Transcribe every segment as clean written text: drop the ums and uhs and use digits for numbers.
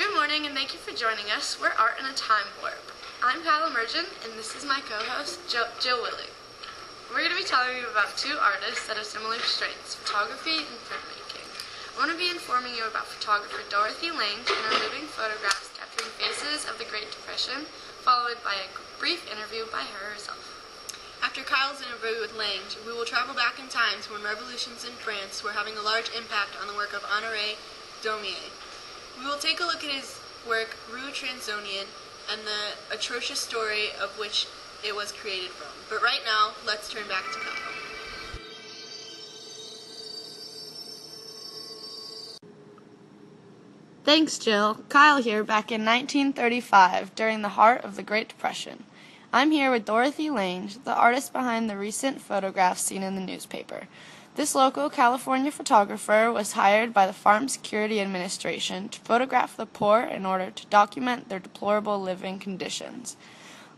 Good morning and thank you for joining us. We're Art in a Time Warp. I'm Kyle Emergent and this is my co-host, Jill Willie. We're going to be telling you about two artists that have similar strengths, photography and printmaking. I want to be informing you about photographer Dorothy Lange and her moving photographs capturing faces of the Great Depression, followed by a brief interview by her herself. After Kyle's interview with Lange, we will travel back in time to when revolutions in France were having a large impact on the work of Honoré Daumier. We will take a look at his work, Rue Transnonain, and the atrocious story of which it was created from. But right now, let's turn back to Kyle. Thanks, Jill. Kyle here, back in 1935, during the heart of the Great Depression. I'm here with Dorothy Lange, the artist behind the recent photographs seen in the newspaper. This local California photographer was hired by the Farm Security Administration to photograph the poor in order to document their deplorable living conditions.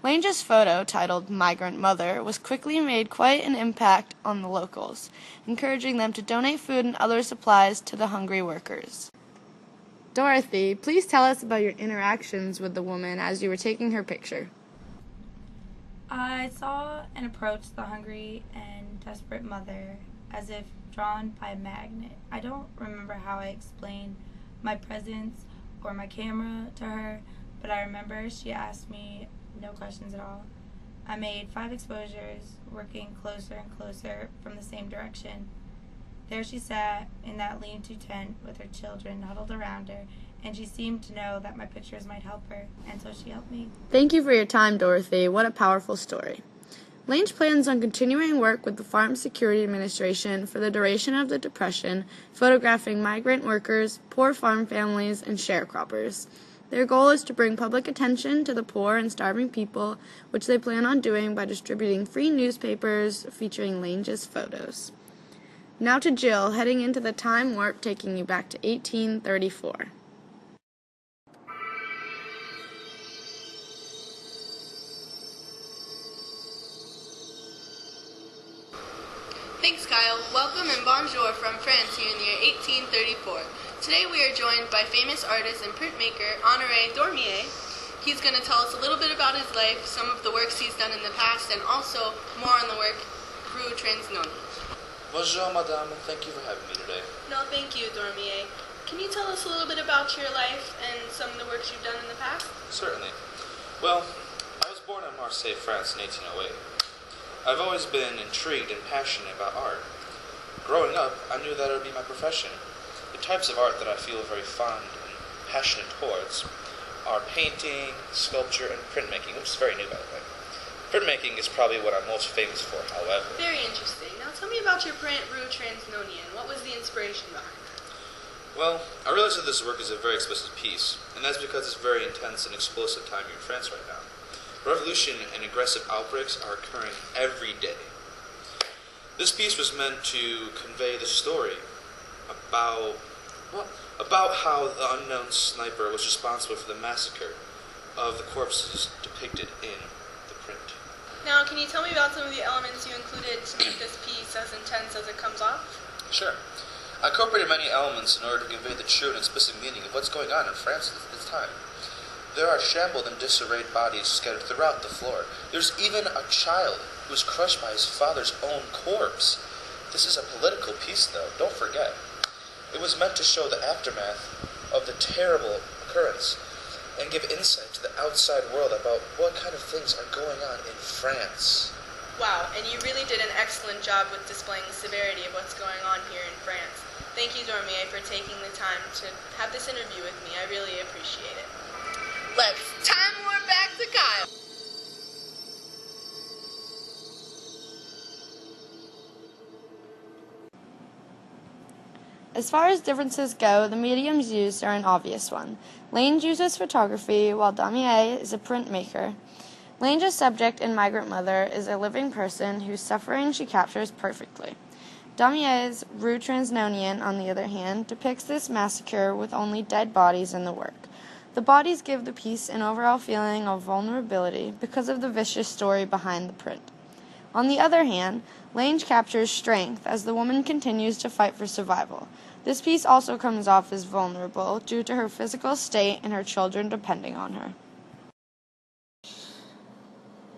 Lange's photo, titled Migrant Mother, was quickly made quite an impact on the locals, encouraging them to donate food and other supplies to the hungry workers. Dorothy, please tell us about your interactions with the woman as you were taking her picture. I saw and approached the hungry and desperate mother as if drawn by a magnet. I don't remember how I explained my presence or my camera to her, but I remember she asked me no questions at all. I made 5 exposures, working closer and closer from the same direction. There she sat in that lean-to tent with her children huddled around her, and she seemed to know that my pictures might help her, and so she helped me. Thank you for your time, Dorothy. What a powerful story. Lange plans on continuing work with the Farm Security Administration for the duration of the Depression, photographing migrant workers, poor farm families, and sharecroppers. Their goal is to bring public attention to the poor and starving people, which they plan on doing by distributing free newspapers featuring Lange's photos. Now to Jill, heading into the time warp taking you back to 1834. Thanks, Kyle. Welcome and bonjour from France here in the year 1834. Today we are joined by famous artist and printmaker Honoré Daumier. He's going to tell us a little bit about his life, some of the works he's done in the past, and also more on the work Rue Transnonain. Bonjour, madame, and thank you for having me today. No, thank you, Daumier. Can you tell us a little bit about your life and some of the works you've done in the past? Certainly. Well, I was born in Marseille, France in 1808. I've always been intrigued and passionate about art. Growing up, I knew that it would be my profession. The types of art that I feel very fond and passionate towards are painting, sculpture, and printmaking, which is very new, by the way. Printmaking is probably what I'm most famous for, however. Very interesting. Now tell me about your print, Rue Transnonain. What was the inspiration behind it? Well, I realize that this work is a very explicit piece, and that's because it's a very intense and explosive time here in France right now. Revolution and aggressive outbreaks are occurring every day. This piece was meant to convey the story about how the unknown sniper was responsible for the massacre of the corpses depicted in the print. Now, can you tell me about some of the elements you included to make this piece as intense as it comes off? Sure. I incorporated many elements in order to convey the true and explicit meaning of what's going on in France at this time. There are shambled and disarrayed bodies scattered throughout the floor. There's even a child who was crushed by his father's own corpse. This is a political piece, though, don't forget. It was meant to show the aftermath of the terrible occurrence and give insight to the outside world about what kind of things are going on in France. Wow, and you really did an excellent job with displaying the severity of what's going on here in France. Thank you, Daumier, for taking the time to have this interview with me. I really appreciate it. Let's time warp back to Kyle. As far as differences go, the mediums used are an obvious one. Lange uses photography, while Daumier is a printmaker. Lange's subject in Migrant Mother is a living person whose suffering she captures perfectly. Daumier's Rue Transnonain, on the other hand, depicts this massacre with only dead bodies in the work. The bodies give the piece an overall feeling of vulnerability because of the vicious story behind the print. On the other hand, Lange captures strength as the woman continues to fight for survival. This piece also comes off as vulnerable due to her physical state and her children depending on her.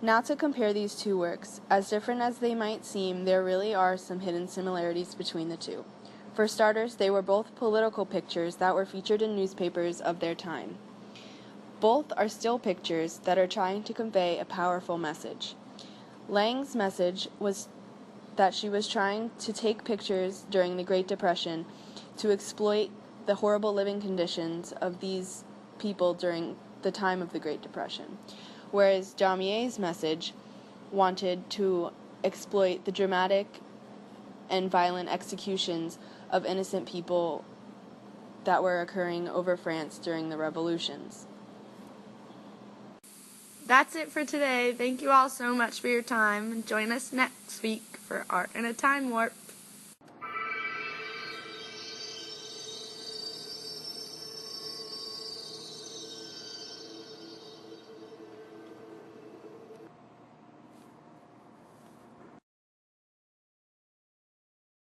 Now to compare these two works, as different as they might seem, there really are some hidden similarities between the two. For starters, they were both political pictures that were featured in newspapers of their time. Both are still pictures that are trying to convey a powerful message. Lange's message was that she was trying to take pictures during the Great Depression to exploit the horrible living conditions of these people during the time of the Great Depression, whereas Daumier's message wanted to exploit the dramatic and violent executions of innocent people that were occurring over France during the revolutions. That's it for today. Thank you all so much for your time. Join us next week for Art in a Time Warp.